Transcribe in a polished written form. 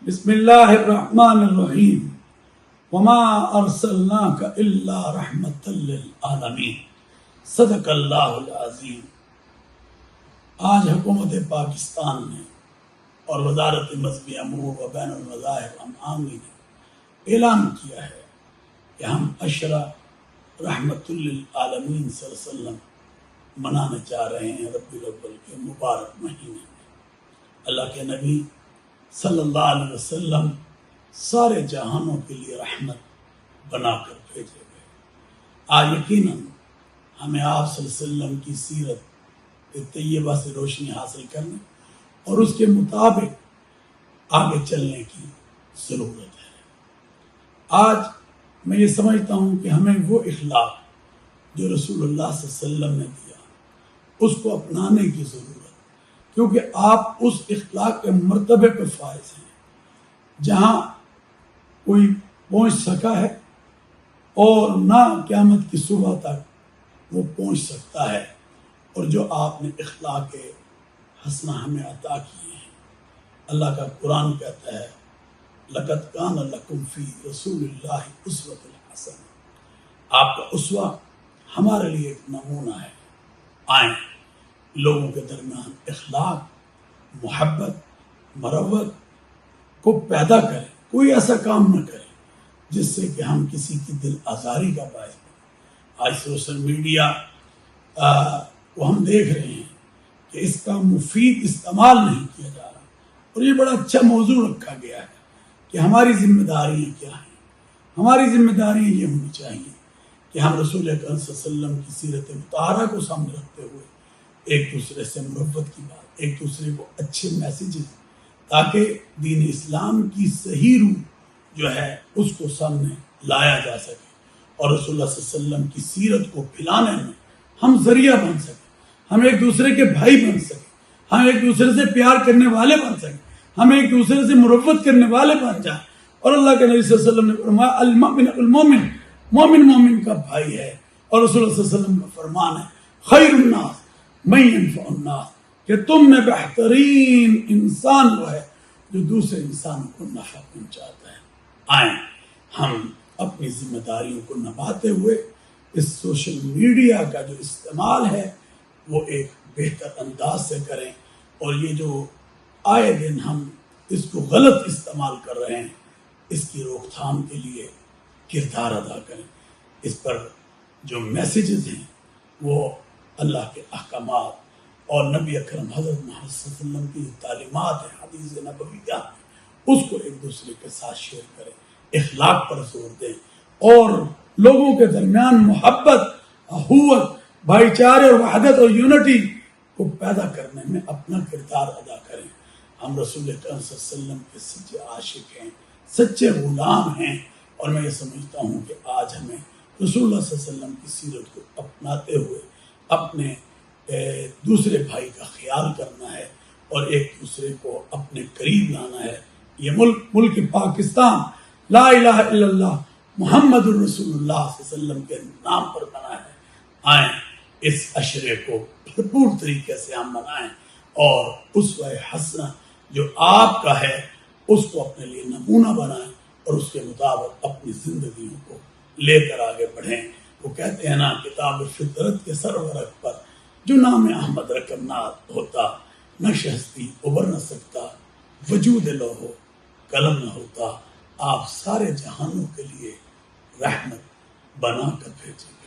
بسم اللہ الرحمن الرحیم وما ارسلناک الا رحمۃ للعالمین صدق اللہ العظیم۔ آج حکومت پاکستان نے اور وزارت مذہبی امور و بین المذاہب عامی نے اعلان کیا ہے کہ ہم عشرہ رحمۃ للعالمین صلی اللہ علیہ وسلم منانے جا رہے ہیں ربیع الاول کے مبارک مہینے میں۔ اللہ کے نبی صلی اللہ علیہ وسلم سارے جہانوں کے لیے رحمت بنا کر بھیجے گئے۔ آج یقیناً ہمیں آپ صلی اللہ علیہ وسلم کی سیرت طیبہ سے روشنی حاصل کرنے اور اس کے مطابق آگے چلنے کی ضرورت ہے۔ آج میں یہ سمجھتا ہوں کہ ہمیں وہ اخلاق جو رسول اللہ صلی اللہ علیہ وسلم نے دیا اس کو اپنانے کی ضرورت، کیونکہ آپ اس اخلاق کے مرتبے پہ فائز ہیں جہاں کوئی پہنچ سکا ہے اور نہ قیامت کی صبح تک وہ پہنچ سکتا ہے، اور جو آپ نے اخلاق حسنہ ہمیں عطا کیے ہیں۔ اللہ کا قرآن کہتا ہے لَقَدْ كَانَ لَكُمْ فِي رَسُولِ اللَّهِ أُسْوَةٌ حَسَنَةٌ، آپ کا اسوہ ہمارے لیے ایک نمونہ ہے۔ آئیں لوگوں کے درمیان اخلاق، محبت، مروت کو پیدا کریں، کوئی ایسا کام نہ کریں جس سے کہ ہم کسی کی دل آزاری کا باعث بنیں۔ آج سوشل میڈیا کو ہم دیکھ رہے ہیں کہ اس کا مفید استعمال نہیں کیا جا رہا، اور یہ بڑا اچھا موضوع رکھا گیا ہے کہ ہماری ذمہ داریاں کیا ہیں۔ ہماری ذمہ داریاں یہ ہونی چاہیے کہ ہم رسول اکرم صلی اللہ علیہ وسلم کی سیرت مطہرہ کو سامنے رکھتے ہوئے ایک دوسرے سے محبت کی بات، ایک دوسرے کو اچھے میسیجز، تاکہ دین اسلام کی صحیح روح جو ہے اس کو سامنے لایا جا سکے، اور رسول اللہ صلی اللہ علیہ وسلم کی سیرت کو پھیلانے میں ہم ذریعہ بن سکیں، ہم ایک دوسرے کے بھائی بن سکیں، ہم ایک دوسرے سے پیار کرنے والے بن سکیں، ہم ایک دوسرے سے مربت کرنے والے بن جائیں۔ اور اللہ کے نبی صلی اللہ علیہ وسلم نے فرمایا المؤمن المومن، مومن مومن کا بھائی ہے، اور رسول اللہ صلی اللہ علیہ وسلم کا فرمان ہے خیر الناس من ينفع الناس، کہ تم میں بہترین انسان وہ ہے جو دوسرے انسانوں کو نفع پہنچاتا ہے۔ آئیں ہم اپنی ذمہ داریوں کو نبھاتے ہوئے اس سوشل میڈیا کا جو استعمال ہے وہ ایک بہتر انداز سے کریں، اور یہ جو آئے دن ہم اس کو غلط استعمال کر رہے ہیں اس کی روک تھام کے لیے کردار ادا کریں۔ اس پر جو میسیجز ہیں وہ اللہ کے احکامات اور نبی اکرم حضرت محمد صلی اللہ علیہ وسلم کی تعلیمات ہیں، حدیث نبویہ ہیں، اس کو ایک دوسرے کے ساتھ شیئر کریں، اخلاق پر زور دیں، اور لوگوں کے درمیان محبت، اخوت، بھائی چارے اور وحدت اور یونٹی کو پیدا کرنے میں اپنا کردار ادا کریں۔ ہم رسول اکرم صلی اللہ علیہ وسلم کے سچے عاشق ہیں، سچے غلام ہیں، اور میں یہ سمجھتا ہوں کہ آج ہمیں رسول اللہ صلی اللہ علیہ وسلم کی سیرت کو اپناتے ہوئے اپنے دوسرے بھائی کا خیال کرنا ہے اور ایک دوسرے کو اپنے قریب لانا ہے۔ یہ ملک پاکستان لا الہ الا اللہ محمد الرسول اللہ صلی اللہ علیہ وسلم کے نام پر بنا ہے۔ آئیں اس عشرے کو بھرپور طریقے سے ہم منائیں، اور اسوہ حسنہ جو آپ کا ہے اس کو اپنے لیے نمونہ بنائیں، اور اس کے مطابق اپنی زندگیوں کو لے کر آگے بڑھیں۔ وہ کہتے ہیں نا کتاب فطرت کے سرورق پر جو نام احمد رقم نہ ہوتا، نقش ہستی ابھر نہ سکتا، وجود لوہو قلم نہ ہوتا، آپ سارے جہانوں کے لیے رحمت بنا کر بھیجیں۔